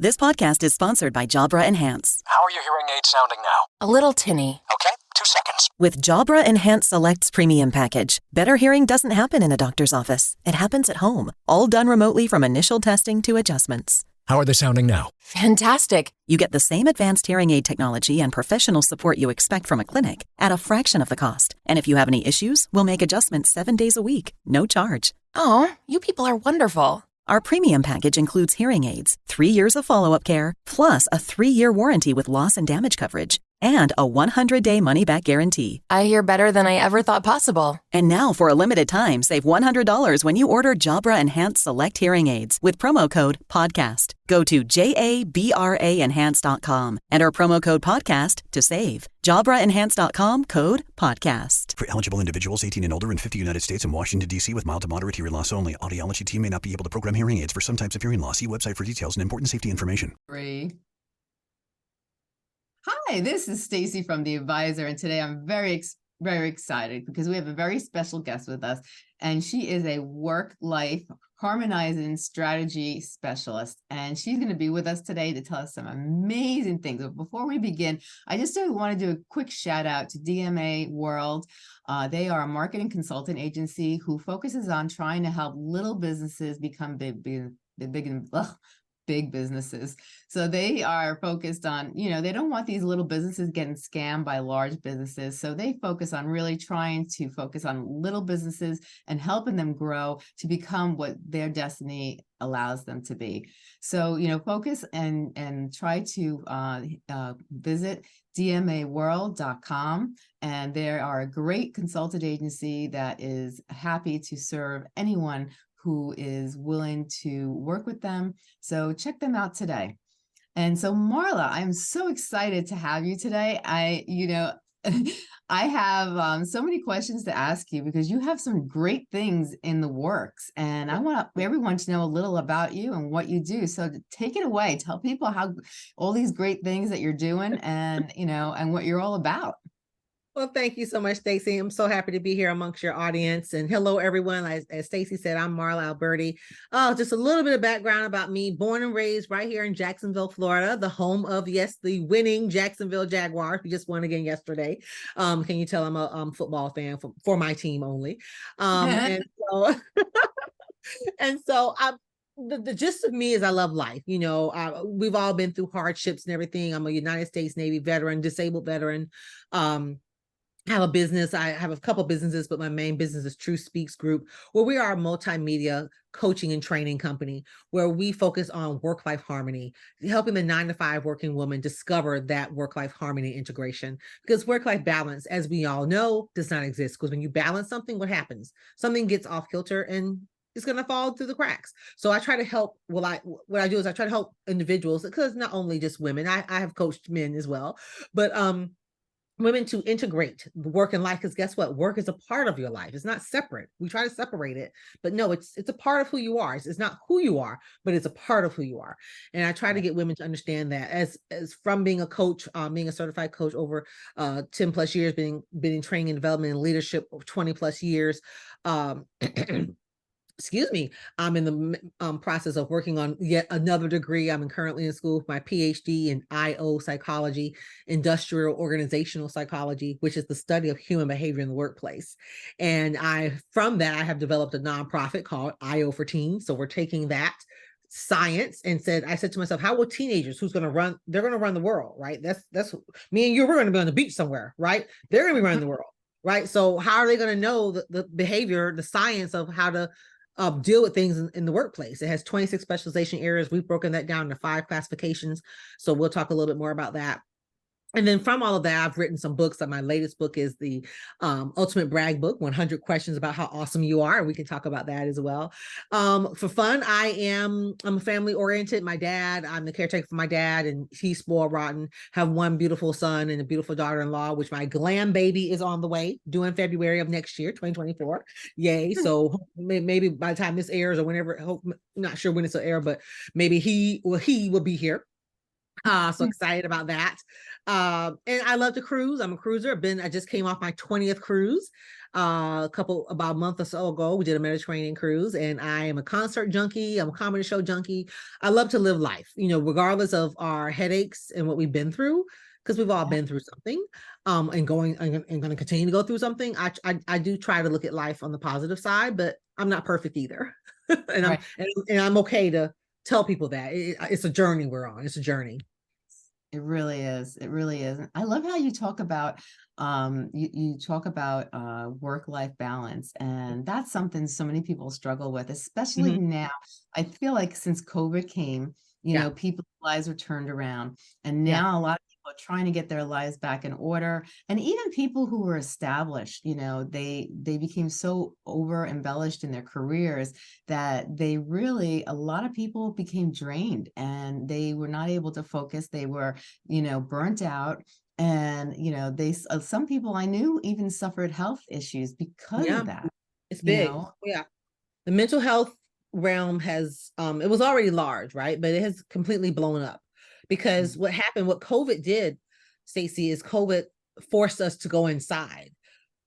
This podcast is sponsored by Jabra Enhance. How are your hearing aids sounding now? A little tinny. Okay, 2 seconds. With Jabra Enhance Select's premium package, better hearing doesn't happen in a doctor's office. It happens at home, all done remotely from initial testing to adjustments. How are they sounding now? Fantastic. You get the same advanced hearing aid technology and professional support you expect from a clinic at a fraction of the cost. And if you have any issues, we'll make adjustments 7 days a week, no charge. Oh, you people are wonderful. Our premium package includes hearing aids, 3 years of follow-up care, plus a 3-year warranty with loss and damage coverage, and a 100-day money-back guarantee. I hear better than I ever thought possible. And now, for a limited time, save $100 when you order Jabra Enhance Select Hearing Aids with promo code PODCAST. Go to JABRAenhance.com, enter promo code PODCAST to save. JabraEnhance.com, code PODCAST. For eligible individuals 18 and older in 50 United States and Washington, D.C. with mild to moderate hearing loss only. Audiology team may not be able to program hearing aids for some types of hearing loss. See website for details and important safety information. Hi, this is Stacey from The Advisor, and today I'm very excited because we have a very special guest with us, and she is a work-life harmonizing strategy specialist, and she's going to be with us today to tell us some amazing things. But before we begin, I just want to do a quick shout out to DMA World. They are a marketing consultant agency who focuses on trying to help little businesses become big businesses. So they are focused on, they don't want these little businesses getting scammed by large businesses. So they focus on really trying to focus on little businesses and helping them grow to become what their destiny allows them to be. So, focus and try to visit dmaworld.com. And they are a great consultant agency that is happy to serve anyone who is willing to work with them. So check them out today. And so Marla, I'm so excited to have you today. I have so many questions to ask you because you have some great things in the works. And I want everyone to know a little about you and what you do. So take it away. Tell people how all these great things that you're doing and, and what you're all about. Well, thank you so much, Stacey. I'm so happy to be here amongst your audience. And hello, everyone. As Stacey said, I'm Marla Albertie. Just a little bit of background about me. Born and raised right here in Jacksonville, Florida, the home of, yes, the winning Jacksonville Jaguars. We just won again yesterday. Can you tell I'm a football fan for my team only? And so the gist of me is I love life. We've all been through hardships and everything. I'm a United States Navy veteran, disabled veteran. Have a business. I have a couple businesses, but my main business is Truth Speaks Group, where we are a multimedia coaching and training company where we focus on work-life harmony, helping the 9-to-5 working woman discover that work-life harmony integration. Because work-life balance, as we all know, does not exist. Because when you balance something, what happens? Something gets off kilter and it's going to fall through the cracks. So I try to help. What I do is I try to help individuals, because not only just women, I have coached men as well, but women to integrate work and life, because guess what? Work is a part of your life. It's not separate. We try to separate it, but no, it's a part of who you are. It's not who you are, but it's a part of who you are. And I try to get women to understand that as from being a coach, being a certified coach over 10 plus years, been in training and development and leadership over 20 plus years. Excuse me, I'm in the process of working on yet another degree. I'm currently in school for my PhD in IO psychology, industrial organizational psychology, which is the study of human behavior in the workplace. And from that, I have developed a nonprofit called IO for Teens. So we're taking that science and I said to myself, how will teenagers they're going to run the world, right? That's me and you, we're going to be on the beach somewhere, right? They're going to be running the world, right? So how are they going to know the behavior, the science of how to deal with things in the workplace? It has 26 specialization areas. We've broken that down into 5 classifications. So we'll talk a little bit more about that. And then from all of that, I've written some books. My latest book is the Ultimate Brag Book, 100 Questions About How Awesome You Are. And we can talk about that as well. For fun, I'm family oriented. I'm the caretaker for my dad, and he's spoiled rotten. Have one beautiful son and a beautiful daughter-in-law, which my glam baby is on the way, due in February of next year, 2024. Yay. So maybe by the time this airs or whenever, not sure when this will air, but maybe he will be here. So excited about that. And I love to cruise. I'm a cruiser. I just came off my 20th cruise. About a month or so ago, we did a Mediterranean cruise, and I am a concert junkie. I'm a comedy show junkie. I love to live life, regardless of our headaches and what we've been through, because we've all been through something, and going to continue to go through something. I do try to look at life on the positive side, but I'm not perfect either. and Right. I'm okay to tell people that it's a journey we're on. It's a journey. It really is. It really is. I love how you talk about you talk about work-life balance, and that's something so many people struggle with, especially now. I feel like since COVID came, people's lives are turned around, and now a lot of people are trying to get their lives back in order. And even people who were established, they became so over embellished in their careers that a lot of people became drained, and they were not able to focus. They were, burnt out. And, some people I knew even suffered health issues because of that. It's big. Yeah. The mental health realm has, it was already large, right? But it has completely blown up because what COVID did, Stacey, is COVID forced us to go inside.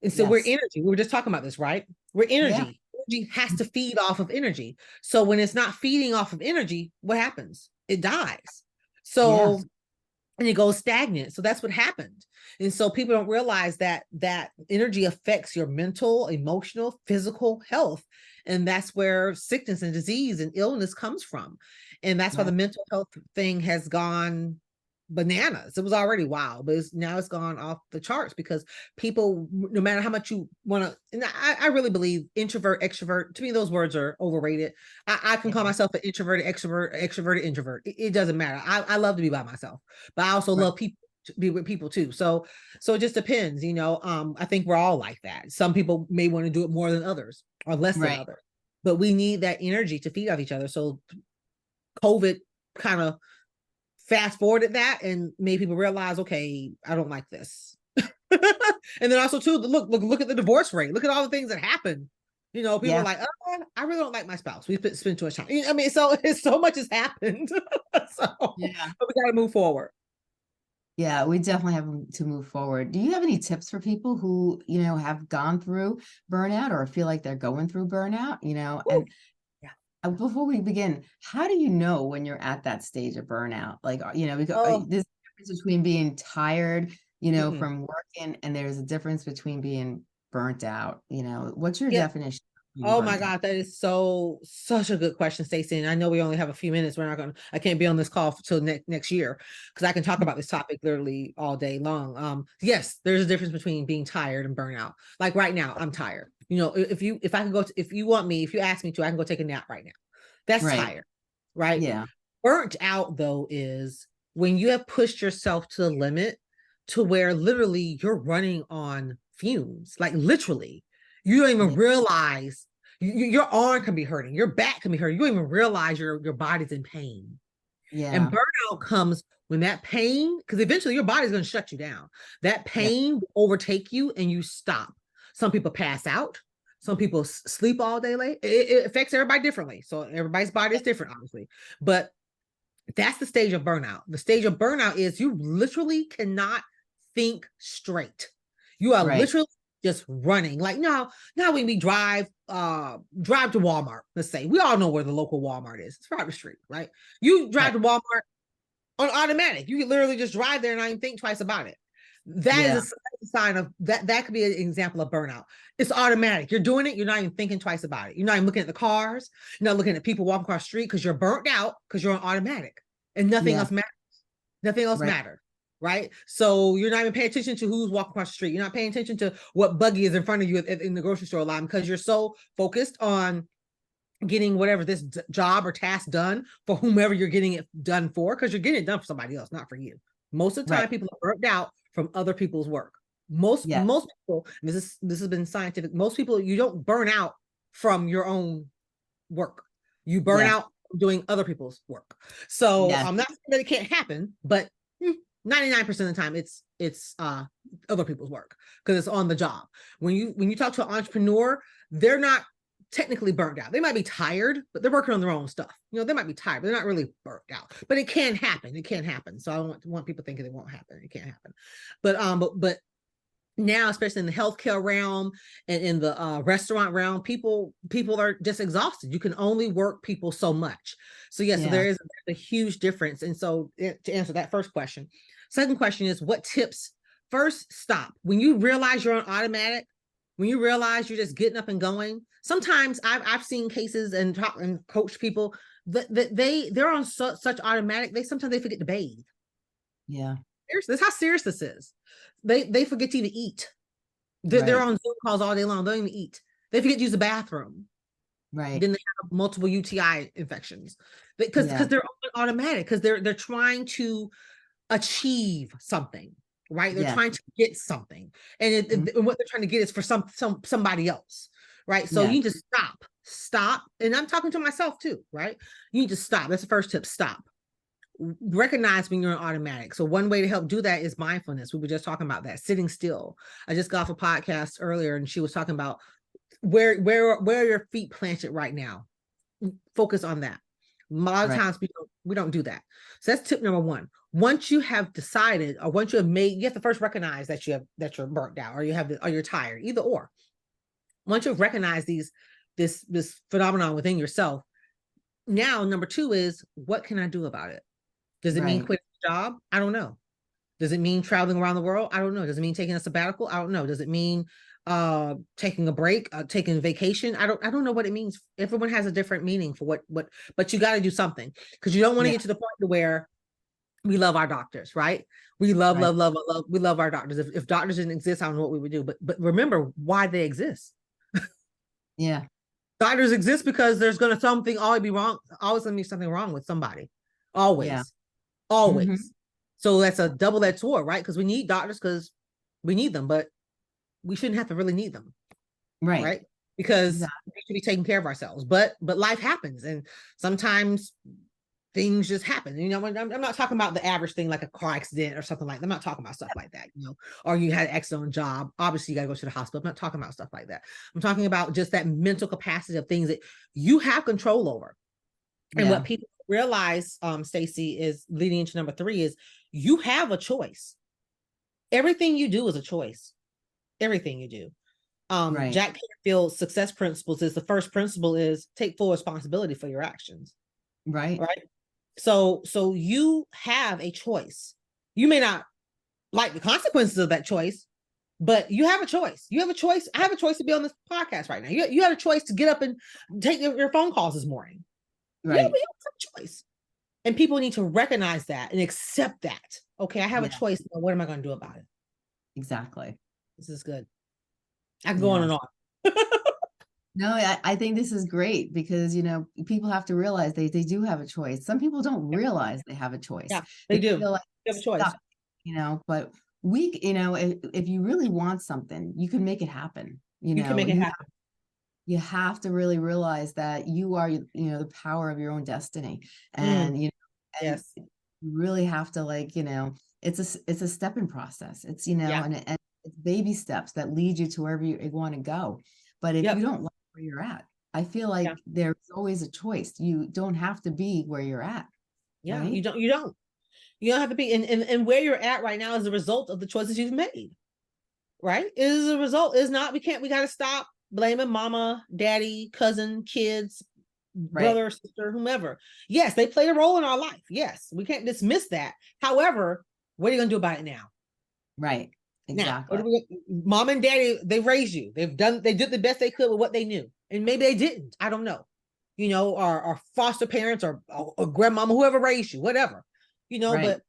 And so we're energy. We were just talking about this, right? We're energy. Energy has to feed off of energy. So when it's not feeding off of energy, what happens? It dies. So and it goes stagnant. So that's what happened. And so people don't realize that energy affects your mental, emotional, physical health. And that's where sickness and disease and illness comes from. And that's why the mental health thing has gone bananas. It was already wild, but now it's gone off the charts because people, no matter how much you want to, and I really believe introvert, extrovert, to me, those words are overrated. I can call myself an introverted, extroverted, introvert. It doesn't matter. I love to be by myself, but I also love people to be with people too. So it just depends, I think we're all like that. Some people may want to do it more than others or less than others, but we need that energy to feed off each other. So COVID kind of fast forwarded that and made people realize, okay, I don't like this. And then also too, look at the divorce rate. Look at all the things that happen. People are like, oh, I really don't like my spouse. We spent too much time. I mean, so much has happened. But we got to move forward. Yeah, we definitely have to move forward. Do you have any tips for people who, have gone through burnout or feel like they're going through burnout, before we begin, how do you know when you're at that stage of burnout? Like, there's a difference between being tired, from working, and there's a difference between being burnt out. What's your definition? Oh my God, that is such a good question, Stacey. And I know we only have a few minutes. I can't be on this call till next year because I can talk about this topic literally all day long. Yes, there's a difference between being tired and burnout. Like right now, I'm tired. If you ask me to, I can go take a nap right now. That's tired, right? Yeah. Burnt out though is when you have pushed yourself to the limit to where literally you're running on fumes, like literally. You don't even realize your arm can be hurting, your back can be hurting. You don't even realize your body's in pain. Yeah. And burnout comes when that pain, because eventually your body's going to shut you down. That pain will overtake you and you stop. Some people pass out. Some people sleep all day late. It affects everybody differently. So everybody's body is different, obviously. But that's the stage of burnout. The stage of burnout is you literally cannot think straight. You are literally just running. Like now when we drive to Walmart, let's say, we all know where the local Walmart is. It's right up the street, right? You drive to Walmart on automatic. You can literally just drive there and not even think twice about it. That is a sign of that could be an example of burnout. It's automatic. You're doing it. You're not even thinking twice about it. You're not even looking at the cars. You're not looking at people walking across the street because you're burnt out because you're on automatic and nothing else matters. Nothing else matters. Right. So you're not even paying attention to who's walking across the street. You're not paying attention to what buggy is in front of you in the grocery store line because you're so focused on getting whatever this job or task done for whomever you're getting it done for, because you're getting it done for somebody else, not for you. Most of the time, people are burnt out from other people's work. Most people, this has been scientific. Most people, you don't burn out from your own work. You burn out doing other people's work. So I'm not saying that it can't happen, but 99% of the time it's other people's work because it's on the job. When you talk to an entrepreneur, they're not technically burnt out. They might be tired, but they're working on their own stuff. They might be tired, but they're not really burnt out. But it can happen. It can happen. So I don't want people thinking it won't happen. It can't happen. But now, especially in the healthcare realm and in the restaurant realm, people are just exhausted. You can only work people so much. So yeah, so there is a huge difference. And so to answer that first question, second question is, what tips? First, stop. When you realize you're on automatic, when you realize you're just getting up and going, sometimes I've seen cases and coached people that they're on such automatic, sometimes they forget to bathe. Yeah. That's how serious this is. They forget to even eat. They're on Zoom calls all day long. They don't even eat. They forget to use the bathroom. Right. Then they have multiple UTI infections because they're on automatic, because they're trying to achieve something, right? They're trying to get something, and what they're trying to get is for somebody else, right? So you need to stop. And I'm talking to myself too, right? You need to stop. That's the first tip. Stop. Recognize when you're in automatic. So one way to help do that is mindfulness. We were just talking about that, sitting still. I just got off a podcast earlier and she was talking about where are your feet planted right now. Focus on that. A lot of times we don't do that. So that's tip number one. Once you have decided, or once you have made, you have to first recognize that you're burnt out, or you're tired, either or. Once you've recognized this phenomenon within yourself, now number two is, what can I do about it? Does it mean quitting the job? I don't know. Does it mean traveling around the world? I don't know. Does it mean taking a sabbatical? I don't know. Does it mean taking a break, taking a vacation? I don't know what it means. Everyone has a different meaning for what, but you got to do something, because you don't want to get to the point where we love our doctors, right? We love we love our doctors. If doctors didn't exist, I don't know what we would do. But remember why they exist. Yeah. Doctors exist because there's going to always going to be something wrong with somebody. Always. Yeah. Always. Mm-hmm. So that's a double-edged sword, right? Because we need doctors because we need them, but we shouldn't have to really need them. Right. Because we should be taking care of ourselves. But life happens, and sometimes things just happen. You know, I'm not talking about the average thing like a car accident or something like that. I'm not talking about stuff like that, you know, or you had an accident on a job. Obviously, you got to go to the hospital. I'm not talking about stuff like that. I'm talking about just that mental capacity of things that you have control over. And what people realize, Stacey, is leading into number three, is you have a choice. Everything you do is a choice. Everything you do. Jack Canfield's success principles is, the first principle is take full responsibility for your actions. Right. So you have a choice. You may not like the consequences of that choice, but you have a choice. You have a choice. I have a choice to be on this podcast right now. You have a choice to get up and take your phone calls this morning. Right. You have a choice. And people need to recognize that and accept that. Okay, I have a choice. What am I going to do about it? Exactly. This is good. I can go on and on. No, I think this is great, because, you know, people have to realize they do have a choice. Some people don't realize they have a choice. Yeah, they do. Feel like they have a choice. Stuck, you know, but if you really want something, you can make it happen. You can make it happen. You have to really realize that you are, you know, the power of your own destiny. And, you know, and you really have to, like, you know, it's a stepping process. It's, you know, and it's baby steps that lead you to wherever you want to go. But if you don't like where you're at, I feel like there's always a choice. You don't have to be where you're at. Yeah, right? you don't have to be. And where you're at right now is a result of the choices you've made. Right? It is a result. Is not, we got to stop blaming mama, daddy, cousin, kids, brother, sister, whomever. Yes, they play a role in our life. Yes, we can't dismiss that. However, what are you going to do about it now? Right. Exactly. Now, mom and daddy, they raised you. They did the best they could with what they knew. And maybe they didn't. I don't know. You know, or foster parents or grandmama, whoever raised you, whatever. You know, but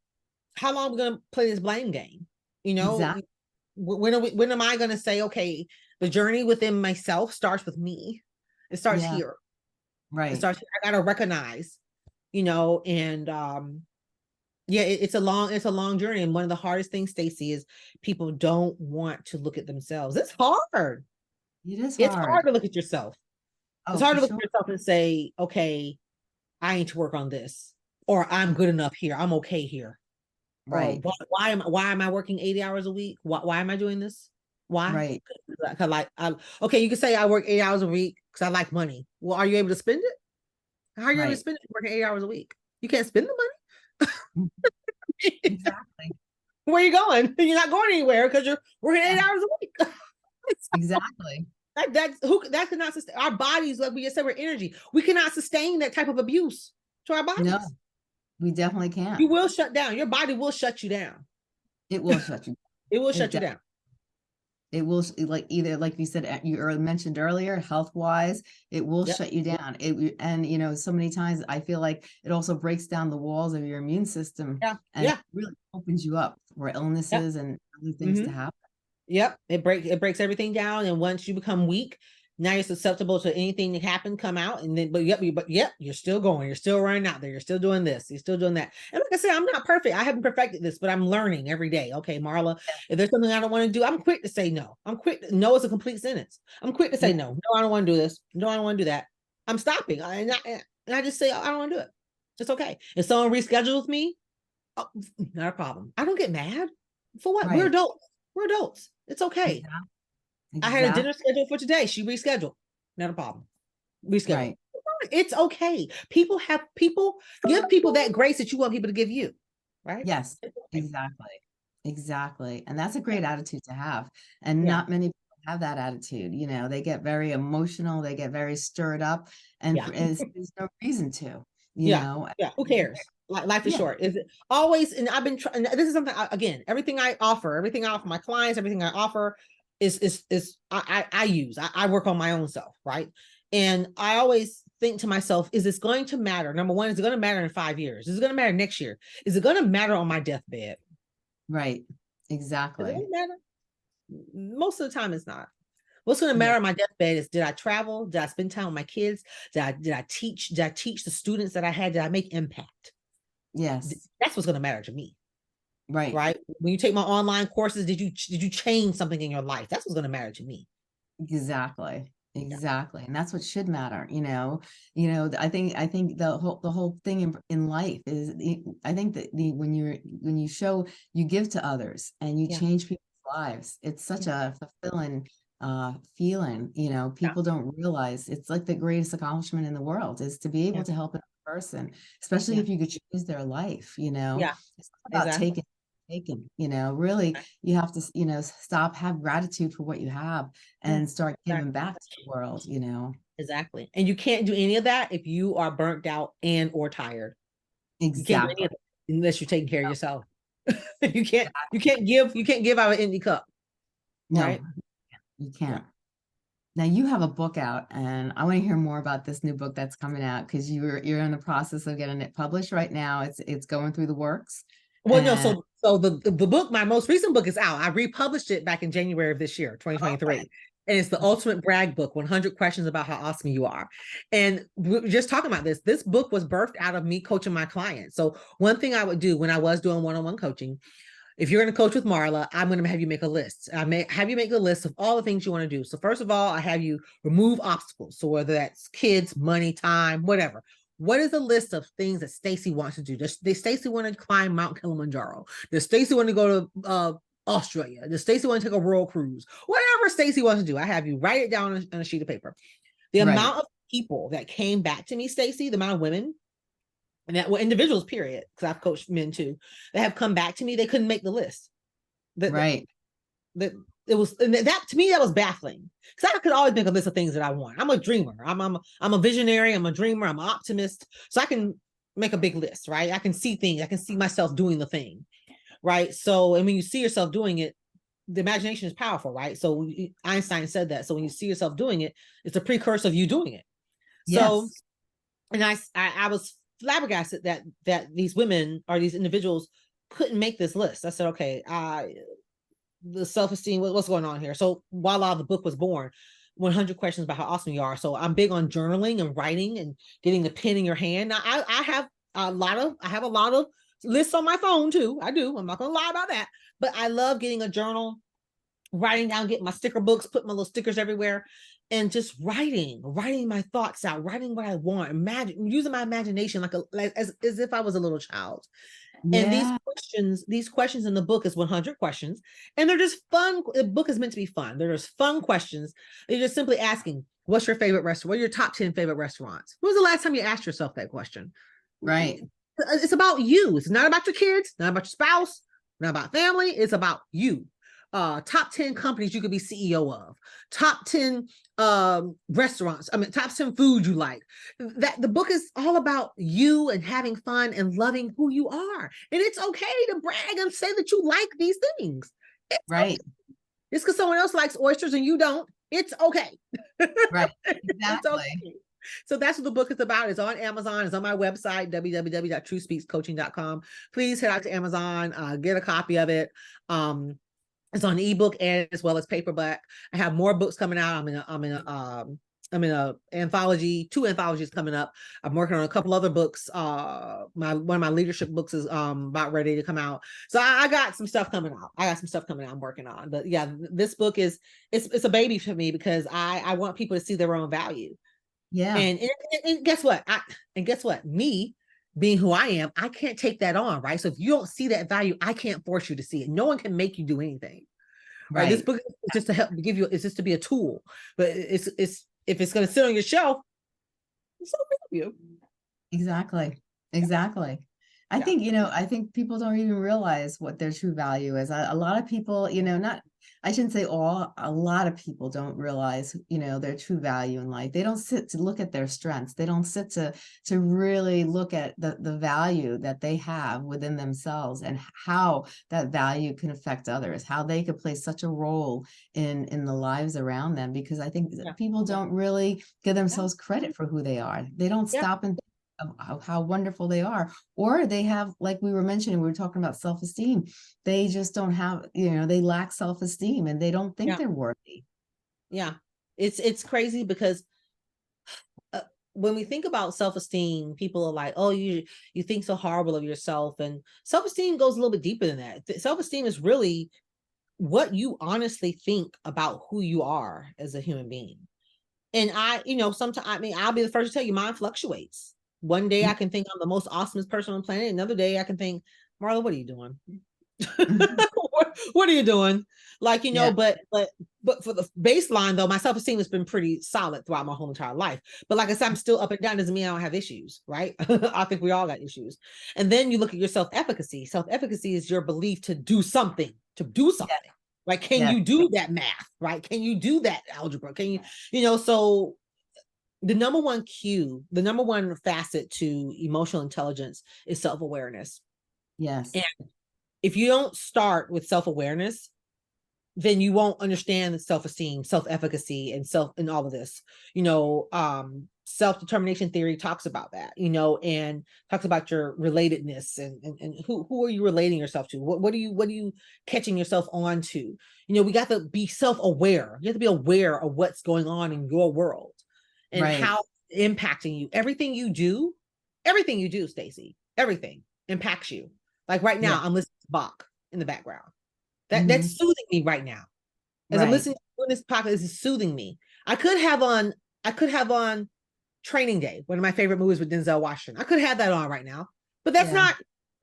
how long are we going to play this blame game? You know, exactly. When am I going to say, okay, the journey within myself starts with me. It starts here. Right. It starts, I got to recognize, you know, and it's a long journey. And one of the hardest things, Stacey, is people don't want to look at themselves. It's hard. It is hard. It's hard to look at yourself. It's hard to look at yourself and say, okay, I need to work on this, or I'm good enough here. I'm okay here. Right. Why am I working 80 hours a week? Why am I doing this? Why? Right. Okay, you can say I work 8 hours a week because I like money. Well, are you able to spend it? How are you able to spend it working 8 hours a week? You can't spend the money. Exactly. Where are you going? You're not going anywhere because you're working 8 hours a week. Exactly. That cannot sustain our bodies. Like we just said, we're energy. We cannot sustain that type of abuse to our bodies. No, we definitely can't. You will shut down. Your body will shut you down. It will shut you. It will shut you down. It will, like, either, like you said, you mentioned earlier, health wise, it will shut you down. And you know, so many times I feel like it also breaks down the walls of your immune system. And it really opens you up for illnesses and other things to happen. Yep. It breaks everything down. And once you become weak, now you're susceptible to anything that happen, come out. And then, but you're still going, you're still running out there. You're still doing this. You're still doing that. And like I said, I'm not perfect. I haven't perfected this, but I'm learning every day. Okay, Marla, if there's something I don't want to do, I'm quick to say no. No is a complete sentence. I'm quick to say no. No, I don't want to do this. No, I don't want to do that. I'm stopping. And I just say, I don't want to do it. It's okay. If someone reschedules me, not a problem. I don't get mad. For what? We're adults. We're adults. It's okay. I had a dinner scheduled for today. She rescheduled. Not a problem. Reschedule. It's okay. Give people that grace that you want people to give you. Right? Yes, exactly. And that's a great attitude to have. And not many people have that attitude. You know, they get very emotional, they get very stirred up, and there's no reason to, you know. Yeah, who cares? Life is short. Is it always? And I've been trying. This is something again. Everything I offer my clients, everything I offer I use. I work on my own self, right? And I always think to myself, is this going to matter? Number one, is it going to matter in 5 years? Is it going to matter next year? Is it going to matter on my deathbed? Right. Exactly. Does it matter? Most of the time, it's not. What's going to matter on my deathbed is, did I travel? Did I spend time with my kids? Did I teach? Did I teach the students that I had? Did I make impact? Yes. That's what's going to matter to me. Right. When you take my online courses, did you change something in your life? That's what's going to matter to me. Exactly. And that's what should matter. You know, I think the whole thing in life is, I think that when you give to others and you change people's lives, it's such a fulfilling feeling. You know, people don't realize it's like the greatest accomplishment in the world is to be able to help another person, especially if you could choose their life. You know, it's not about taking, you know, really, you have to, you know, have gratitude for what you have and start giving back to the world, you know. Exactly. And you can't do any of that if you are burnt out or tired. Exactly. You can't do any of that unless you're taking care of yourself. you can't give out an empty cup. No, right? You can't. Now you have a book out, and I want to hear more about this new book that's coming out, because you're in the process of getting it published right now. It's going through the works. Well, no, so the book, my most recent book is out. I republished it back in January of this year, 2023. And it's the ultimate brag book, 100 questions about how awesome you are. And we're just talking about this. This book was birthed out of me coaching my clients. So one thing I would do when I was doing one-on-one coaching, if you're going to coach with Marla, I'm going to have you make a list. I may have you make a list of all the things you want to do. So first of all, I have you remove obstacles. So whether that's kids, money, time, whatever. What is the list of things that Stacey wants to do? Does Stacey want to climb Mount Kilimanjaro? Does Stacey want to go to Australia? Does Stacey want to take a world cruise? Whatever Stacey wants to do, I have you write it down on a sheet of paper. The amount of people that came back to me, Stacey, the amount of women, and that individuals, period, because I've coached men too, that have come back to me, they couldn't make the list. It was, and that to me, that was baffling, because I could always make a list of things that I want. I'm a dreamer. I'm a visionary. I'm a dreamer. I'm an optimist. So I can make a big list, right? I can see things. I can see myself doing the thing, right? So, and when you see yourself doing it, the imagination is powerful, right? So Einstein said that. So when you see yourself doing it, it's a precursor of you doing it. So, and I was flabbergasted that these women or these individuals couldn't make this list. I said, okay, the self-esteem, what's going on here? So voila, the book was born, 100 questions about how awesome you are. So I'm big on journaling and writing and getting the pen in your hand. Now I have a lot of lists on my phone too. I do. I'm not gonna lie about that. But I love getting a journal, writing down, getting my sticker books, putting my little stickers everywhere, and just writing my thoughts out, writing what I want, using my imagination as if I was a little child. And these questions in the book is 100 questions, and they're just fun. The book is meant to be fun. They're just fun questions. They're just simply asking, what's your favorite restaurant? What are your top 10 favorite restaurants? When was the last time you asked yourself that question? Right. It's about you. It's not about your kids, not about your spouse, not about family. It's about you. top 10 companies you could be CEO of, top 10 restaurants, top 10 foods you like. That the book is all about you and having fun and loving who you are. And it's okay to brag and say that you like these things. It's Right. Okay. It's because someone else likes oysters and you don't. It's okay. Right. It's Exactly. okay. So that's what the book is about. It's on Amazon. It's on my website, www.truthspeakscoaching.com. Please head out to Amazon, get a copy of it. It's on ebook and as well as paperback. I have more books coming out. I'm in a anthology, 2 anthologies coming up. I'm working on a couple other books. One of my leadership books is about ready to come out. So I got some stuff coming out. I'm working on. But yeah, this book it's a baby for me because I want people to see their own value. Yeah. And guess what? Me being who I am, I can't take that on, right? So if you don't see that value, I can't force you to see it. No one can make you do anything. Right. This book is just to help give you, it's just to be a tool. But it's if it's going to sit on your shelf, it's not for you. Exactly. I think people don't even realize what their true value is. A lot of people, I shouldn't say all, a lot of people don't realize, their true value in life. They don't sit to look at their strengths. They don't sit to really look at the value that they have within themselves and how that value can affect others, how they could play such a role in the lives around them. Because I think people don't really give themselves credit for who they are. They don't stop and of how wonderful they are, or they have, like we were mentioning, we were talking about self-esteem. They just don't have, they lack self-esteem and they don't think they're worthy. Yeah, it's crazy because when we think about self-esteem, people are like, oh, you think so horrible of yourself. And self-esteem goes a little bit deeper than that. Self-esteem is really what you honestly think about who you are as a human being. And sometimes, I'll be the first to tell you, mine fluctuates. One day I can think I'm the most awesomest person on the planet. Another day I can think, Marla, what are you doing? What are you doing? But for the baseline though, my self-esteem has been pretty solid throughout my whole entire life. But like I said, I'm still up and down. Doesn't mean I don't have issues, right? I think we all got issues. And then you look at your self-efficacy. Self-efficacy is your belief to do something. Right? Can you do that math? Right? Can you do that algebra? Can you, so the number one facet to emotional intelligence is self-awareness. Yes. And if you don't start with self-awareness, then you won't understand the self-esteem, self-efficacy, and all of this. Self-determination theory talks about that, and talks about your relatedness and who are you relating yourself to? What are you catching yourself on to? We got to be self-aware. You have to be aware of what's going on in your world and how it's impacting you. Everything you do, Stacey, everything impacts you. Like right now, I'm listening to Bach in the background. That's soothing me right now. As I'm listening to this podcast, this is soothing me. I could have on Training Day, one of my favorite movies with Denzel Washington. I could have that on right now, but that's not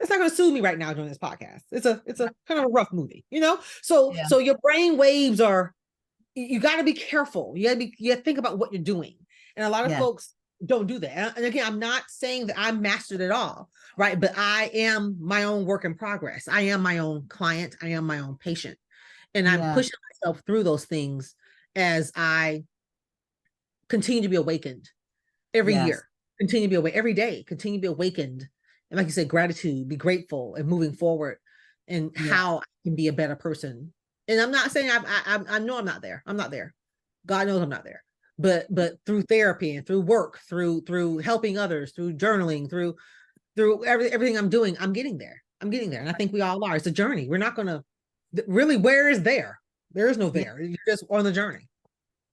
going to soothe me right now during this podcast. It's a kind of a rough movie, So your brain waves you got to be careful. You got to think about what you're doing. And a lot of folks don't do that. And again, I'm not saying that I'm mastered at all, right? But I am my own work in progress. I am my own client. I am my own patient. And I'm pushing myself through those things as I continue to be awakened every year, continue to be awake every day, continue to be awakened. And like you said, gratitude, be grateful and moving forward and how I can be a better person. And I'm not saying I know I'm not there. I'm not there. God knows I'm not there. But through therapy and through work, through helping others, through journaling, through everything I'm doing, I'm getting there. And I think we all are. It's a journey. We're not going to really, where is there? There is no there. You're just on the journey.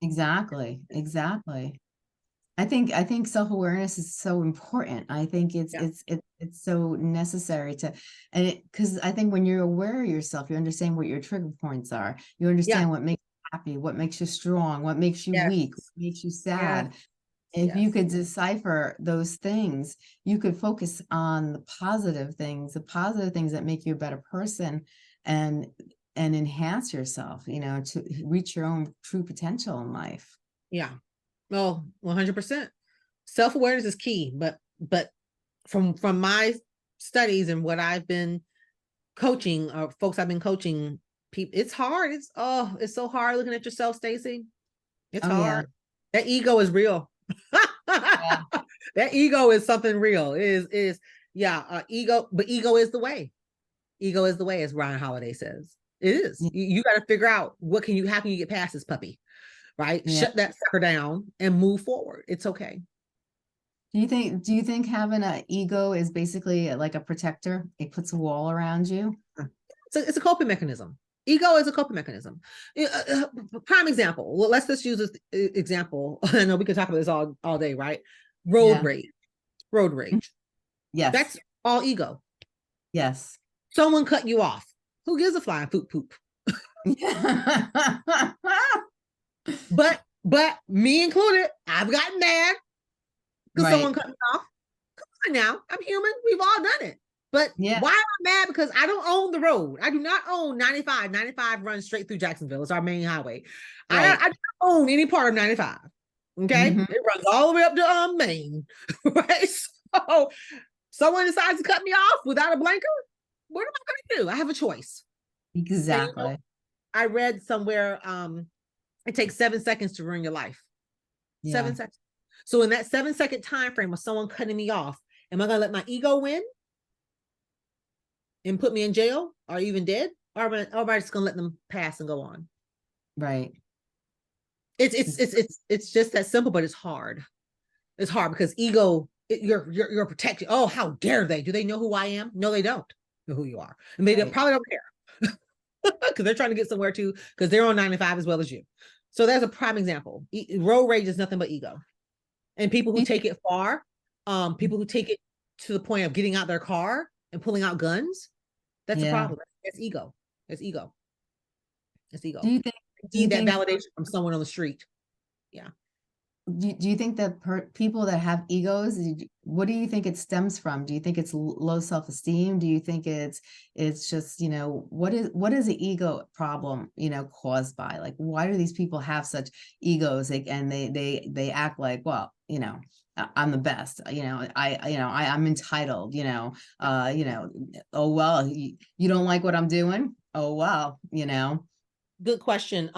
Exactly. I think self-awareness is so important. I think it's so necessary because I think when you're aware of yourself, you understand what your trigger points are. You understand what makes you happy, what makes you strong, what makes you weak, what makes you sad. If you could decipher those things, you could focus on the positive things that make you a better person and enhance yourself, to reach your own true potential in life. Yeah. Well, 100%. Self-awareness is key, but from my studies and what I've been coaching, or folks I've been coaching, people, it's hard. It's so hard looking at yourself, Stacey. It's Oh yeah. hard. That ego is real. Yeah. That ego is something real. Ego, but ego is the way. Ego is the way, as Ryan Holiday says. It is. Yeah. You got to figure out how can you get past this puppy, right? Yeah. Shut that sucker down and move forward. It's okay. Do you think having an ego is basically like a protector? It puts a wall around you. So it's a coping mechanism. Ego is a coping mechanism. Prime example. Well, let's just use this example. I know we could talk about this all day, right? Road rage. Yes. That's all ego. Yes. Someone cut you off. Who gives a flying poop? But me included, I've gotten mad because someone cut me off. Come on now, I'm human. We've all done it. But why am I mad? Because I don't own the road. I do not own 95. 95 runs straight through Jacksonville. It's our main highway. Right. I don't own any part of 95. Okay. Mm-hmm. It runs all the way up to Maine. Right. So someone decides to cut me off without a blanker. What am I going to do? I have a choice. Exactly. And, I read somewhere it takes 7 seconds to ruin your life. 7 seconds. So in that 7-second time frame of someone cutting me off, am I going to let my ego win and put me in jail or even dead? Or am I just going to let them pass and go on? Right. It's just that simple, but it's hard. It's hard because ego, you're protected. Oh, how dare they? Do they know who I am? No, they don't know who you are. And they probably don't care because they're trying to get somewhere too, because they're on 95 as well as you. So that's a prime example. Road rage is nothing but ego. And people who take it far, people who take it to the point of getting out their car and pulling out guns, that's a problem. That's ego. That's ego. That's ego. Do you need that validation from someone on the street? Yeah. Do you think that people that have egos, what do you think it stems from? Do you think it's low self-esteem? Do you think it's just, what is the ego problem, caused by? Like, why do these people have such egos? And they act like, well, I'm the best, I'm entitled, oh, well, you don't like what I'm doing. Oh, well, Good question.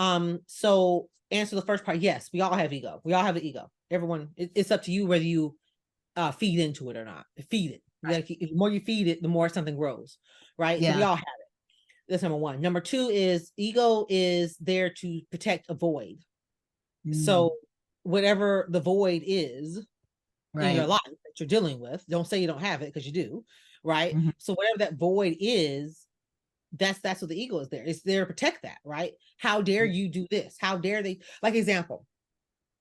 So answer the first part. Yes, we all have ego. We all have an ego. Everyone, it's up to you whether you feed into it or not. Feed it. Right. The more you feed it, the more something grows. Right. Yeah. So we all have it. That's number one. Number two is ego is there to protect a void. So whatever the void is in your life that you're dealing with, don't say you don't have it because you do. Right. Mm-hmm. So whatever that void is, that's what the ego is there. It's there to protect that, right? How dare you do this? How dare they? Like example,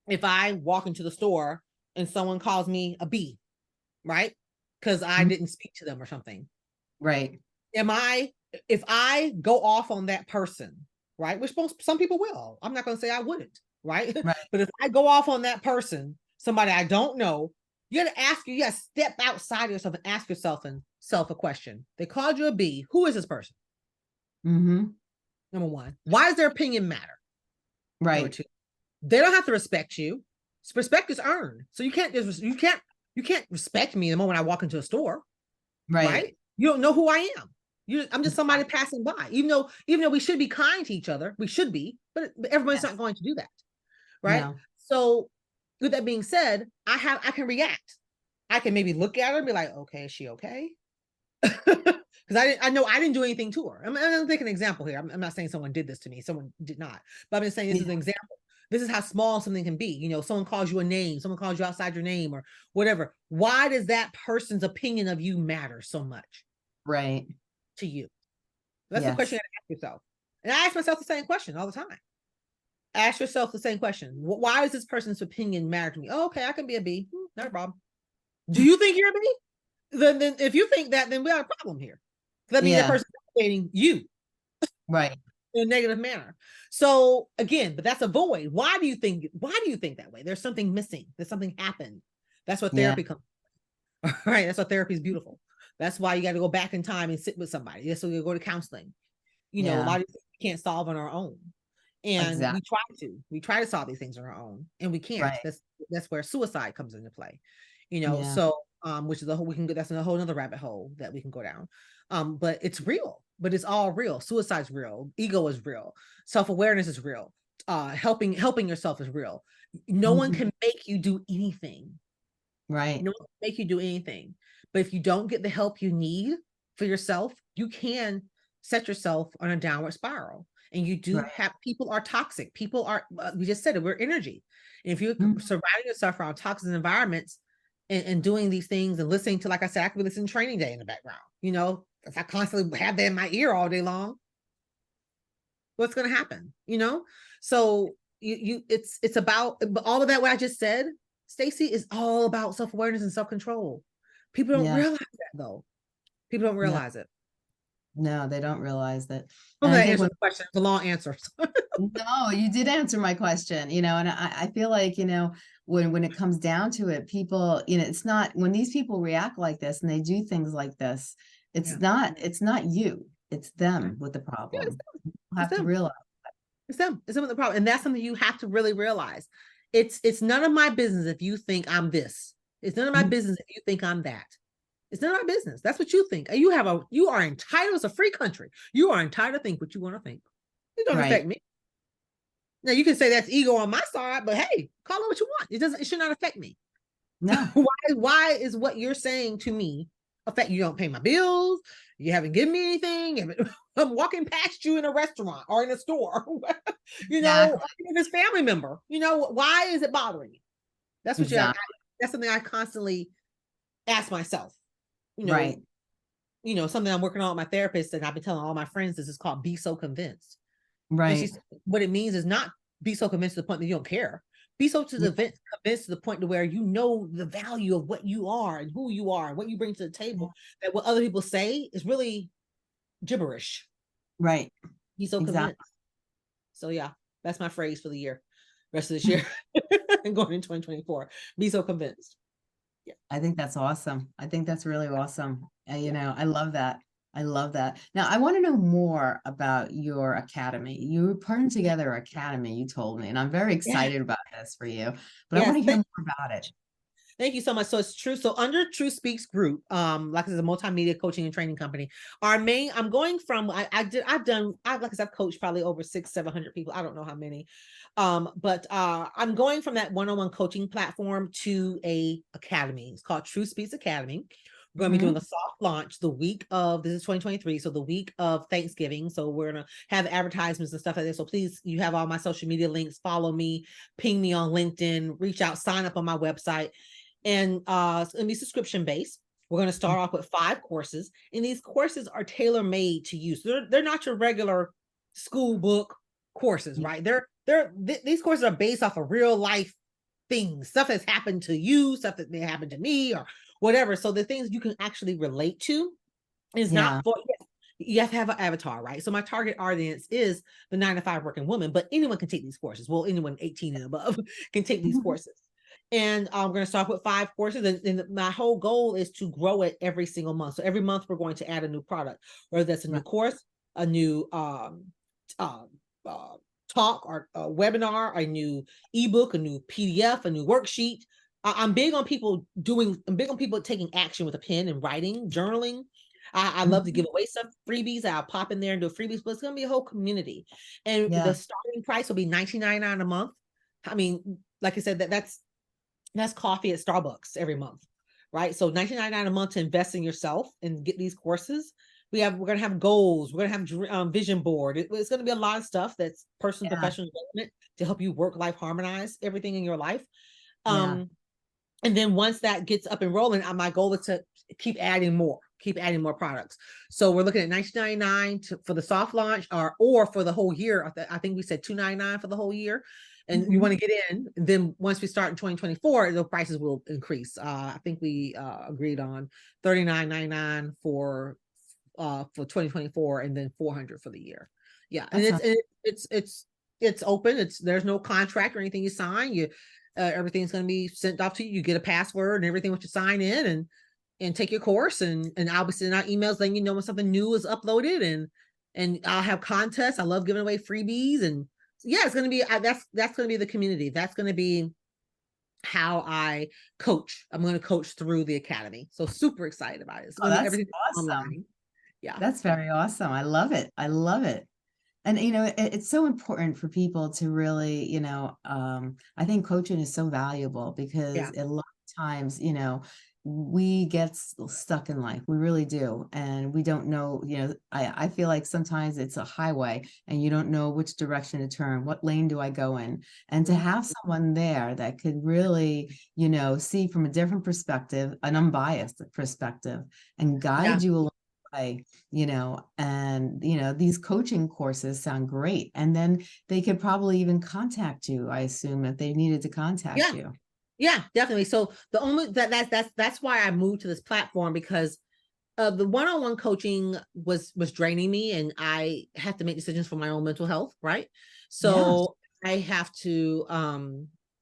if I walk into the store and someone calls me a B, right? Because I didn't speak to them or something. Right. If I go off on that person, right? Which some people will. I'm not going to say I wouldn't, right? But if I go off on that person, somebody I don't know, you got to step outside of yourself and ask yourself a question. They called you a B. Who is this person? Mm-hmm. Number one, why does their opinion matter? Right. Number two, they don't have to respect you. Respect is earned. So you can't respect me the moment I walk into a store. Right? You don't know who I am. I'm just somebody passing by. Even though we should be kind to each other, we should be, but everybody's not going to do that. Right? No. So with that being said, I can react. I can maybe look at her and be like, okay, is she okay? Because I know I didn't do anything to her. I'm taking an example here. I'm not saying someone did this to me. Someone did not. But I'm just saying this is an example. This is how small something can be. Someone calls you a name. Someone calls you outside your name or whatever. Why does that person's opinion of you matter so much? Right. To you. That's the question you have to ask yourself. And I ask myself the same question all the time. Ask yourself the same question. Why does this person's opinion matter to me? Oh, okay, I can be a B. Not a problem. Do you think you're a B? Then if you think that, then we have a problem here. That means that person is elevating you. Right. In a negative manner. So again, but that's a void. Why do you think that way? There's something missing. There's something happened. That's what therapy comes. Right. That's why therapy is beautiful. That's why you got to go back in time and sit with somebody. That's why you go to counseling. A lot of things we can't solve on our own. And we try to solve these things on our own and we can't. Right. That's where suicide comes into play. So which is that's a whole nother rabbit hole that we can go down. But it's real. but it's all real. Suicide's real. Ego is real. Self-awareness is real. Helping yourself is real. No one can make you do anything. Right. No one can make you do anything. But if you don't get the help you need for yourself, you can set yourself on a downward spiral. And you do have, people are toxic. People are, we just said it, we're energy. And if you're surrounding yourself around toxic environments and doing these things and listening to, like I said, I could be listening to Training Day in the background, you know, if I constantly have that in my ear all day long, what's going to happen? You know? So it's about all of that. What I just said, Stacey, is all about self-awareness and self-control. People don't realize that though. People don't realize it. No, they don't realize that. I'm And going I to think answer the question. It's a long answer. no, you did answer my question, you know, and I feel like, you know, when it comes down to it, people, you know, it's not, when these people react like this and they do things like this, it's not you, it's them with the problem. You have to realize it's them with the problem. And that's something you have to really realize. It's none of my business if you think I'm this. It's none of my business if you think I'm that. It's none of my business. That's what you think. You are entitled. It's a free country. You are entitled to think what you want to think. It don't affect me. Now you can say that's ego on my side, but hey, call it what you want. It should not affect me. no. Why is what you're saying to me affect you? Don't pay my bills. You haven't given me anything. I'm walking past you in a restaurant or in a store, you know, this family member, you know, why is it bothering you? That's what that's something I constantly ask myself, you know, you know, something I'm working on with my therapist, and I've been telling all my friends, this is called Be So Convinced. Right. What it means is not be so convinced to the point that you don't care. Be so convinced to the point to where you know the value of what you are and who you are and what you bring to the table, that what other people say is really gibberish. Right. Be so convinced. So yeah, that's my phrase for the year, rest of this year and going in 2024. Be so convinced. Yeah. I think that's awesome. I think that's really awesome. You know, I love that. I love that. Now, I want to know more about your academy. You were putting together an academy, you told me, and I'm very excited about this for you, but I want to hear more about it. Thank you so much. So it's true. So under Truth Speaks Group, like it's a multimedia coaching and training company. I'm going from, I've coached probably over 600-700 people. I don't know how many. But I'm going from that one-on-one coaching platform to a academy. It's called Truth Speaks Academy. We're going to be doing a soft launch the week of, this is 2023, so the week of Thanksgiving. So we're going to have advertisements and stuff like this. So please, you have all my social media links, follow me, ping me on LinkedIn, reach out, sign up on my website. And it's going to be subscription based. We're going to start off with 5 courses, and these courses are tailor made to you. So they're not your regular school book courses, right? These courses are based off of real life things, stuff that's happened to you, stuff that may happen to me or whatever. So the things you can actually relate to is not for, you have to have an avatar, right? So my target audience is the 9-to-5 working woman, but anyone can take these courses. Well, anyone 18 and above can take these courses. And I'm going to start with 5 courses. And my whole goal is to grow it every single month. So every month we're going to add a new product, whether that's a new course, a new talk or a webinar, a new ebook, a new PDF, a new worksheet. I'm big on people taking action with a pen and writing, journaling. I love to give away some freebies. I'll pop in there and do freebies, but it's going to be a whole community. And the starting price will be $19.99 a month. I mean, like I said, that's coffee at Starbucks every month, right? So $19.99 a month to invest in yourself and get these courses. We're going to have goals. We're going to have vision board. It's going to be a lot of stuff that's personal, professional development to help you work life, harmonize everything in your life. And then once that gets up and rolling, my goal is to keep adding more products. So we're looking at $19.99 for the soft launch or for the whole year. I think we said $299 for the whole year. And you want to get in, then once we start in 2024, the prices will increase. I think we agreed on $39.99 for 2024, and then $400 for the year. Yeah, and it's open. There's no contract or anything you sign. Everything's going to be sent off to you. You get a password and everything once you sign in and take your course. And I'll be sending out emails letting you know when something new is uploaded, and I'll have contests. I love giving away freebies, and it's going to be, that's going to be the community. That's going to be how I coach. I'm going to coach through the academy. So super excited about it. That's awesome. Online. Yeah. That's very awesome. I love it. I love it. And it's so important for people to really, I think coaching is so valuable because Yeah. a lot of times, we get stuck in life. We really do. And we don't know, I feel like sometimes it's a highway and you don't know which direction to turn. What lane do I go in? And to have someone there that could really, see from a different perspective, an unbiased perspective, and Yeah. guide you along the way, and these coaching courses sound great. And then they could probably even contact you, I assume, if they needed to contact Yeah. you. Yeah, definitely. So the only that's why I moved to this platform, because the one-on-one coaching was draining me, and I have to make decisions for my own mental health, right? Yeah. So I have to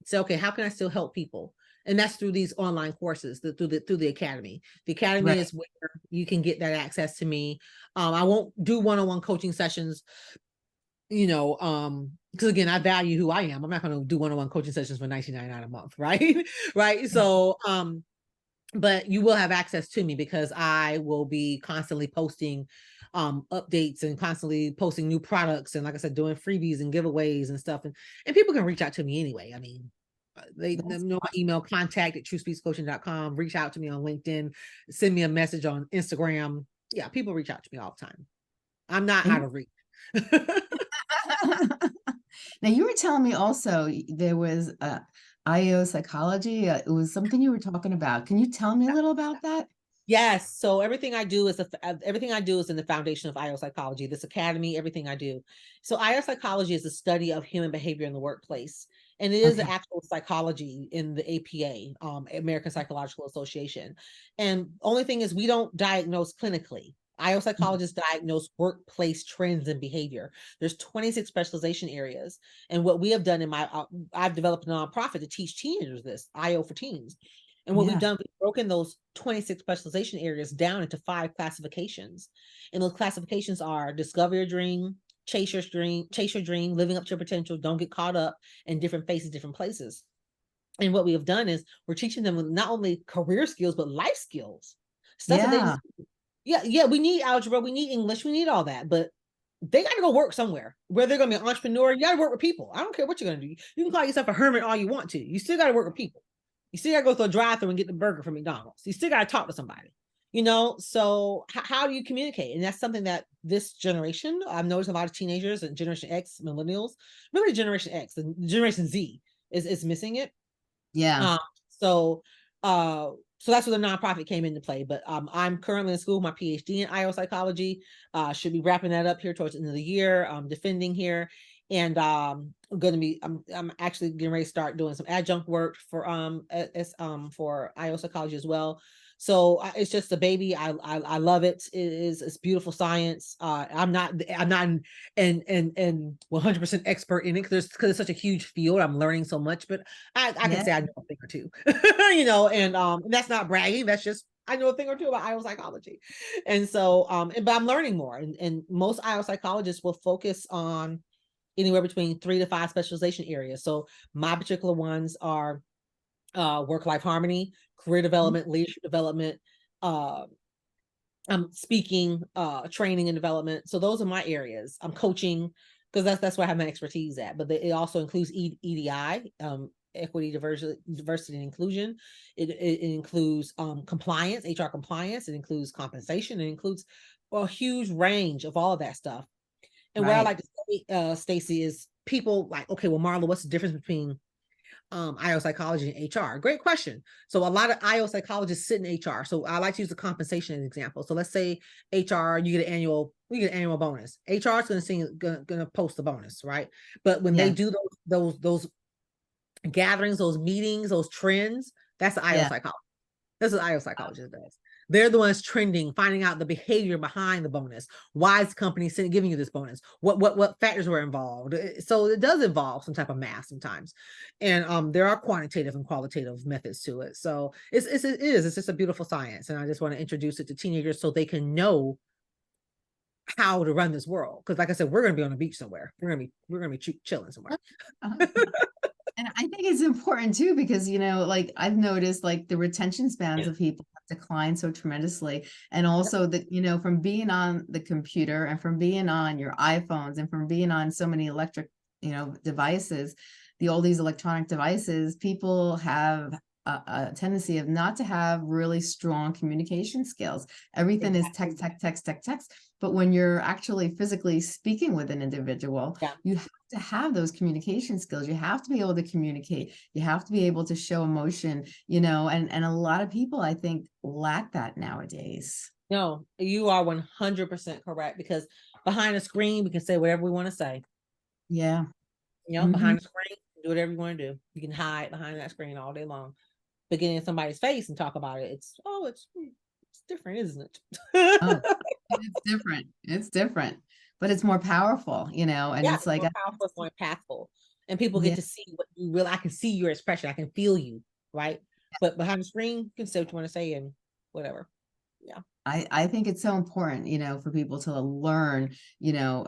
say, okay, how can I still help people? And that's through these online courses, through the academy. The academy Right. is where you can get that access to me. I won't do one-on-one coaching sessions, because again, I value who I am. I'm not going to do one-on-one coaching sessions for $19.99 a month, right? Right. So, but you will have access to me because I will be constantly posting updates and constantly posting new products, and like I said, doing freebies and giveaways and stuff. And people can reach out to me anyway. I mean, they That's know my email, contact at truthspeakscoaching.com. Reach out to me on LinkedIn, send me a message on Instagram. Yeah, people reach out to me all the time. I'm not out awesome. of reach. Now, you were telling me also there was IO psychology. It was something you were talking about. Can you tell me a little about that? Yes. So everything I do is everything I do is in the foundation of IO psychology, this academy, everything I do. So IO psychology is the study of human behavior in the workplace. And it is the Okay. actual psychology in the APA, American Psychological Association. And only thing is we don't diagnose clinically. IO psychologists diagnose workplace trends and behavior. There's 26 specialization areas. And what we have done I've developed a nonprofit to teach teenagers this, IO for teens. And what we've Yeah. done, we've broken those 26 specialization areas down into 5 classifications. And those classifications are discover your dream, chase your dream, living up to your potential, don't get caught up, in different faces, different places. And what we have done is we're teaching them not only career skills, but life skills. Stuff that Yeah. we need algebra, we need English, we need all that, but they got to go work somewhere. Whether they're going to be an entrepreneur, you got to work with people. I don't care what you're going to do. You can call yourself a hermit all you want to. You still got to work with people. You still got to go through a drive-through and get the burger from McDonald's. You still got to talk to somebody, So how do you communicate? And that's something that this generation, I've noticed a lot of teenagers and Generation X, millennials, really Generation X, the Generation Z is missing it. Yeah. So so that's where the nonprofit came into play. But I'm currently in school, my PhD in IO psychology. Should be wrapping that up here towards the end of the year. Defending here, and I'm actually getting ready to start doing some adjunct work for for IO psychology as well. So it's just a baby. I love it. It's beautiful science. I'm not and 100% expert in it because it's such a huge field. I'm learning so much, but I can Yeah. say I know a thing or two, and that's not bragging. That's just I know a thing or two about IO psychology, and so but I'm learning more. And most IO psychologists will focus on anywhere between 3 to 5 specialization areas. So my particular ones are work-life harmony, career development, leadership development, speaking, training and development. So those are my areas. I'm coaching because that's where I have my expertise at. But it also includes EDI, equity, diversity and inclusion. It includes compliance, HR compliance. It includes compensation. It includes a huge range of all of that stuff. And what I Right. like to say, Stacey, is people like, okay, well, Marla, what's the difference between IO psychology and HR? Great question. So a lot of IO psychologists sit in HR. So I like to use the compensation as an example. So let's say HR, you get an annual bonus. HR is going to post the bonus, right? But when they Yeah. do those gatherings, those meetings, those trends, that's the IO Yeah. psychology. That's what IO psychologist does. They're the ones trending, finding out the behavior behind the bonus. Why is the company giving you this bonus? What factors were involved? So it does involve some type of math sometimes, and there are quantitative and qualitative methods to it. So it's just a beautiful science, and I just want to introduce it to teenagers so they can know how to run this world. Because, like I said, we're going to be on the beach somewhere. We're going to be chilling somewhere. And I think it's important too, because, like I've noticed like the retention spans of people have declined so tremendously. And also that, from being on the computer and from being on your iPhones and from being on so many electric, devices, all these electronic devices, people have a tendency of not to have really strong communication skills. Everything is text, text, text, text, text. But when you're actually physically speaking with an individual, you have to have those communication skills. You have to be able to communicate. You have to be able to show emotion, and a lot of people, I think, lack that nowadays. No, you are 100% correct, because behind a screen, we can say whatever we want to say. Yeah. Behind the screen, do whatever you want to do. You can hide behind that screen all day long. But getting in somebody's face and talk about it, it's different, isn't it? Oh, it's different. It's different, but it's more powerful, and it's like more powerful, it's more impactful, and people get to see what you really. I can see your expression. I can feel you, right? But behind the screen, you can say what you want to say and whatever. Yeah. I think it's so important, for people to learn,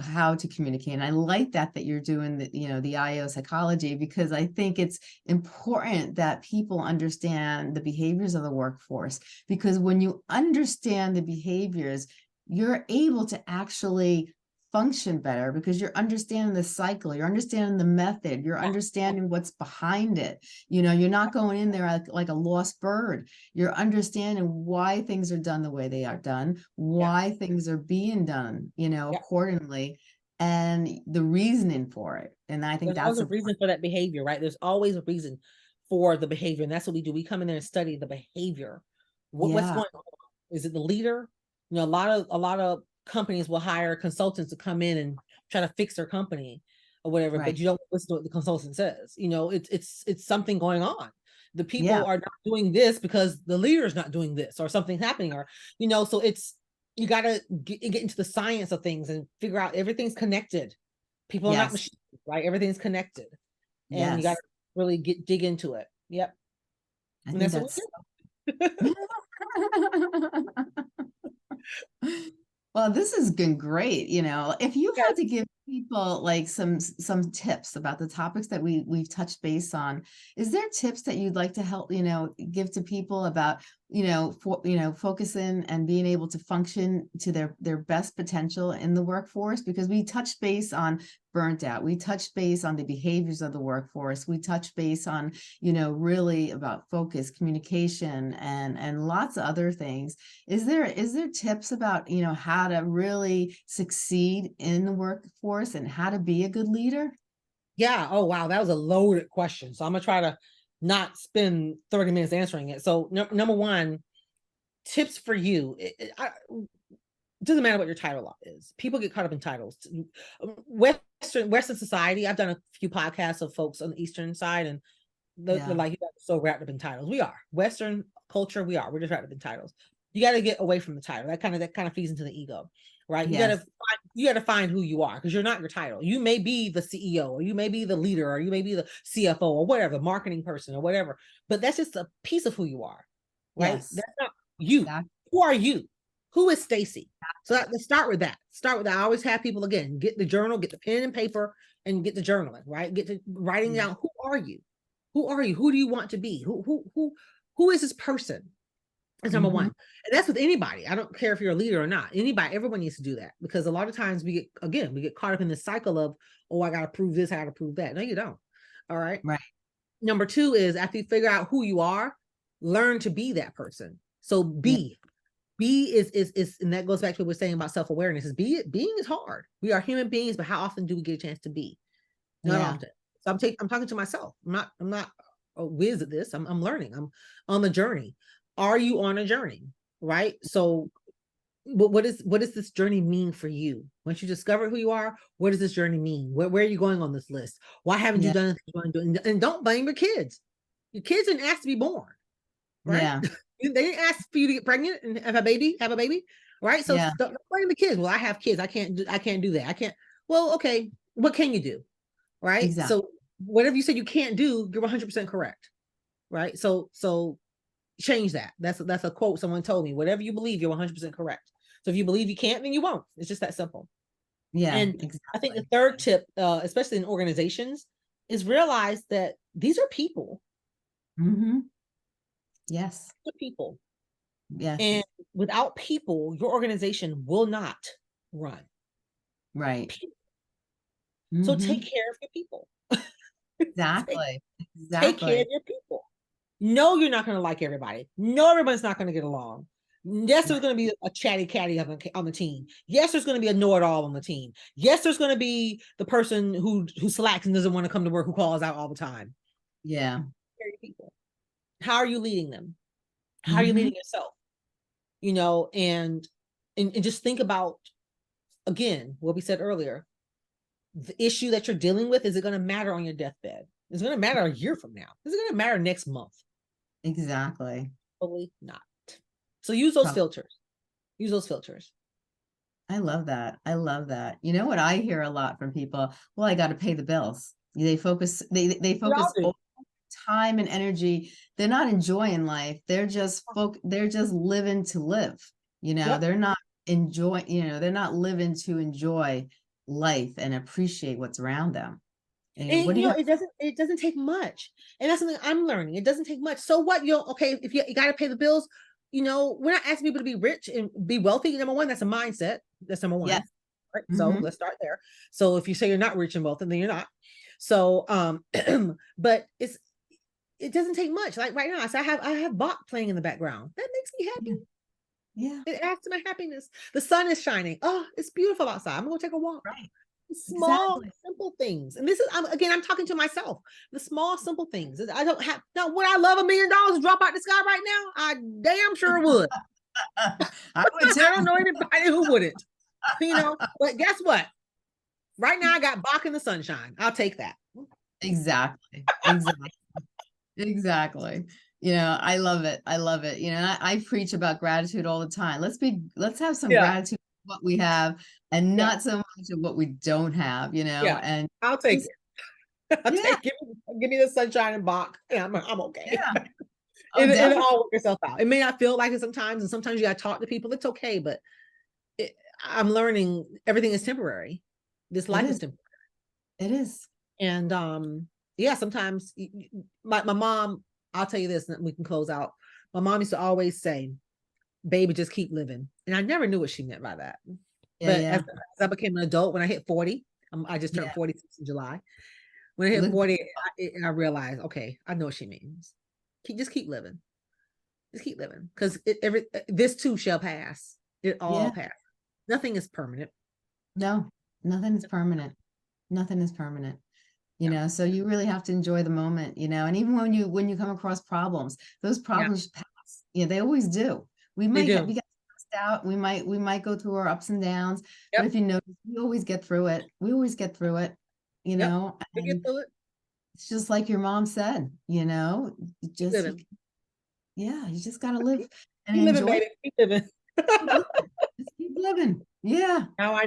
how to communicate. And I like that you're doing the IO psychology, because I think it's important that people understand the behaviors of the workforce, because when you understand the behaviors, you're able to actually function better, because you're understanding the cycle, you're understanding the method, you're understanding what's behind it. You're not going in there like a lost bird. You're understanding why things are done the way they are done, why things are being done, accordingly, and the reasoning for it. And I think there's always a reason for that behavior, right? There's always a reason for the behavior, and that's what we do. We come in there and study the behavior. What's going on? Is it the leader? A lot of companies will hire consultants to come in and try to fix their company or whatever, but you don't listen to what the consultant says. It's something going on. The people are not doing this because the leader's not doing this, or something's happening, or so it's, you got to get into the science of things and figure out everything's connected. People are not machines, right? Everything's connected, and you got to really dig into it. Yep. And that's what we do. Well, this has been great. If you had to give people like some tips about the topics that we've touched base on, is there tips that you'd like to help, give to people about, focusing and being able to function to their best potential in the workforce? Because we touched base on burnt out. We touched base on the behaviors of the workforce. We touched base on, really about focus, communication, and lots of other things. Is there tips about, how to really succeed in the workforce and how to be a good leader? Yeah. Oh, wow. That was a loaded question. So I'm going to try to not spend 30 minutes answering it. So number one, tips for you. It doesn't matter what your title is. People get caught up in titles. Western society, I've done a few podcasts of folks on the Eastern side, and they're like, you guys are so wrapped up in titles. We are. Western culture, we're just wrapped up in titles. You got to get away from the title. That kind of feeds into the ego, right? You got to find who you are, because you're not your title. You may be the CEO, or you may be the leader, or you may be the CFO, or whatever, marketing person, or whatever. But that's just a piece of who you are, right? That's not you. Exactly. Who are you? Who is Stacey? So let's start with that. I always have people, again, get the journal, get the pen and paper, and get the journaling, right? Get to writing down, who are you? Who are you? Who do you want to be? Who is this person? That's number one. And that's with anybody. I don't care if you're a leader or not. Anybody, everyone needs to do that, because a lot of times we get caught up in this cycle of, I got to prove this, I got to prove that. No, you don't. All right. Right. Number two is, after you figure out who you are, learn to be that person. So be is, and that goes back to what we're saying about self-awareness, is being is hard. We are human beings, but how often do we get a chance to be? Not often. So I'm talking to myself. I'm not a whiz at this. I'm learning. I'm on the journey. Are you on a journey? Right. So what does this journey mean for you? Once you discover who you are, what does this journey mean? Where are you going on this list? Why haven't you done it you want to do? And don't blame your kids. Your kids didn't ask to be born. Right. Yeah. They didn't ask for you to get pregnant and have a baby, right? So don't blame the kids. Well, I have kids. I can't do that. I can't. Well, okay. What can you do? Right. Exactly. So whatever you said you can't do, you're 100% correct. Right. So change that. That's a quote someone told me. Whatever you believe, you're 100% correct. So if you believe you can't, then you won't. It's just that simple. Yeah. And exactly. I think the third tip, especially in organizations, is realize that these are people. Mm-hmm. Yes. They're people. Yes. And without people, your organization will not run. Right. So Mm-hmm. take care of your people. Exactly. Take care Exactly. of your people. No, you're not going to like everybody. No, everybody's not going to get along. Yes, there's going to be a chatty catty on the team. Yes, there's going to be a know-it-all on the team. Yes, there's going to be the person who slacks and doesn't want to come to work, who calls out all the time. Yeah. People. How are you leading them? How are Mm-hmm. you leading yourself? You know, and just think about, again, what we said earlier. The issue that you're dealing with, is it going to matter on your deathbed? Is it going to matter a year from now? Is it going to matter next month? Exactly. Probably not. So use those filters. Use those filters. I love that. I love that. You know what I hear a lot from people? Well, I got to pay the bills. They focus all time and energy. They're not enjoying life. They're just living to live. You know, they're not enjoying, you know, they're not living to enjoy life and appreciate what's around them. And what do you know, it doesn't take much. And that's something I'm learning. It doesn't take much. So what, okay, if you got to pay the bills, you know, we're not asking people to be rich and be wealthy. Number one, that's a mindset. That's number one. Yes. Right. So let's start there. So if you say you're not rich and wealthy, then you're not. So, but it doesn't take much. Like right now, I have Bach playing in the background. That makes me happy. Yeah. It adds to my happiness. The sun is shining. Oh, it's beautiful outside. I'm going to take a walk. Right. Small, simple things. And this is, I'm talking to myself. The small, simple things. I don't have, now, would I love $1 million to drop out the sky right now? I damn sure would. I would too. I don't know anybody who wouldn't, you know, but guess what? Right now I got Bach in the sunshine. I'll take that. Exactly. Exactly. You know, I love it. I love it. You know, I preach about gratitude all the time. Let's have some gratitude for what we have and not so much of what we don't have, you know, and I'll take it. Give me the sunshine and Bach, and I'm okay. Yeah. It'll all work itself out. It may not feel like it sometimes, and sometimes you got to talk to people. It's okay, but I'm learning everything is temporary. This life is temporary. It is. And sometimes my mom, I'll tell you this, and we can close out. My mom used to always say, "Baby, just keep living," and I never knew what she meant by that. But as I became an adult, when I hit 40, I just turned 46 in July. When I hit 40, I realized, okay, I know what she means. Just keep living. Just keep living, because this too shall pass. It all passes. Nothing is permanent. No, nothing is permanent. Nothing is permanent. You know, so you really have to enjoy the moment, you know, and even when you come across problems, those problems pass. Yeah, they always do. We might get stressed out. We might go through our ups and downs, but if you notice, we always get through it. We always get through it, you know. We get through it. It's just like your mom said, you know, you just gotta live and keep enjoy. Living, baby. Keep living. Just keep living. Yeah. Now I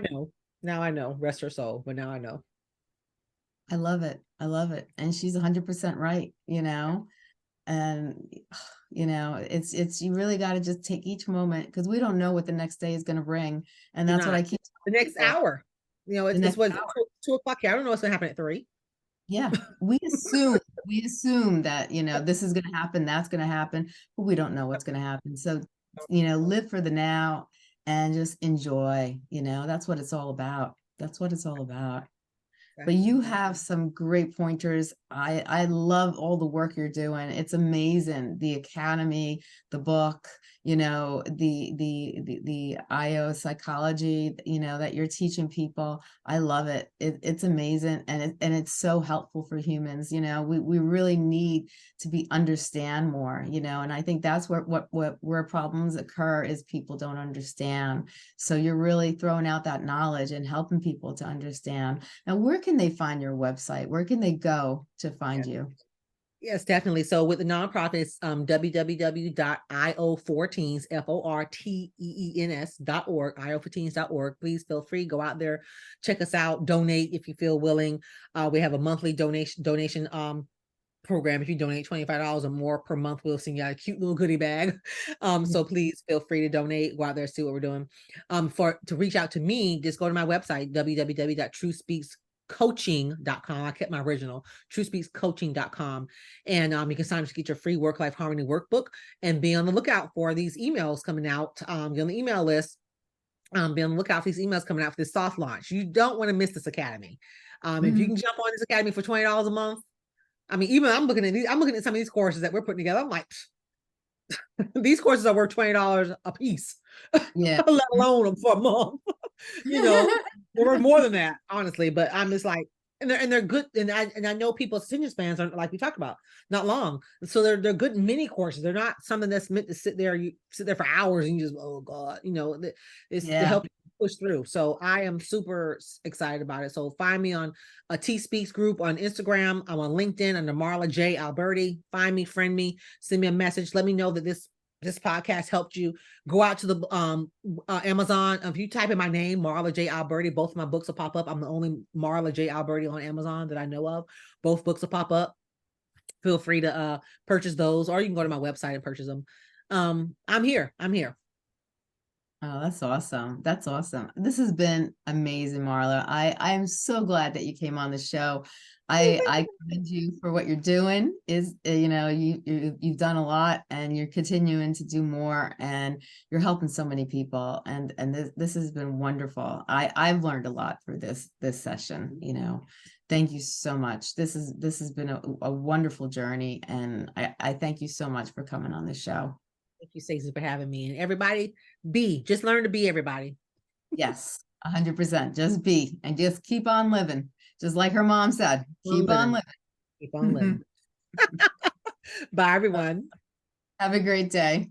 know. Rest her soul, but now I know. I love it. I love it. And she's 100% right, you know, and, you know, it's, you really got to just take each moment, because we don't know what the next day is going to bring. And that's what I keep. The next hour, you know, it's what, 2:00 here. I don't know what's going to happen at 3. Yeah. We assume that, you know, this is going to happen, that's going to happen, but we don't know what's going to happen. So, you know, live for the now and just enjoy, you know, that's what it's all about. That's what it's all about. But you have some great pointers. I love all the work you're doing. It's amazing. The academy, the book, you know, the IO psychology, you know, that you're teaching people. I love it. It's amazing, and it's so helpful for humans. You know, we really need to understand more. You know, and I think that's where problems occur, is people don't understand. So you're really throwing out that knowledge and helping people to understand. Now, where can they find your website? Where can they go to find you? Yes, definitely. So with the nonprofits, www.io14s.org, io14s.org. Please feel free, go out there, check us out, donate if you feel willing. We have a monthly donation program. If you donate $25 or more per month, we'll send you a cute little goodie bag. So please feel free to donate, go out there, see what we're doing. To reach out to me, just go to my website, www.truthspeaks coaching.com. I kept my original, truthspeakscoaching.com. And you can sign up to get your free work-life harmony workbook, and be on the lookout for these emails coming out. Be on the email list. Be on the lookout for these emails coming out for this soft launch. You don't want to miss this academy. If you can jump on this academy for $20 a month, I mean, even I'm looking at some of these courses that we're putting together. I'm like, these courses are worth $20 a piece, Yeah. let alone for a month. They're worth more than that, honestly. But I'm just like, and they're good. And I know people's attention spans are, like we talked about, not long. So they're good mini courses. They're not something that's meant to sit there. You sit there for hours and you just, oh God, it's to help you push through. So I am super excited about it. So find me on a T Speaks Group on Instagram. I'm on LinkedIn under Marla J Albertie. Find me, friend me, send me a message. Let me know that this podcast helped you. Go out to the Amazon. If you type in my name, Marla J Albertie, both of my books will pop up. I'm the only Marla J Albertie on Amazon that I know of. Both books will pop up. Feel free to purchase those, or you can go to my website and purchase them. I'm here. Oh, that's awesome. That's awesome. This has been amazing, Marla. I'm so glad that you came on the show. I commend you for what you're doing. You've done a lot, and you're continuing to do more, and you're helping so many people. And this has been wonderful. I've learned a lot through this session. Thank you so much. This has been a wonderful journey, and I thank you so much for coming on the show. Thank you, Stacey, for having me. And everybody, just learn to be everybody. Yes, 100%. Just be, and just keep on living. Just like her mom said, keep on living. Keep on living. Bye, everyone. Have a great day.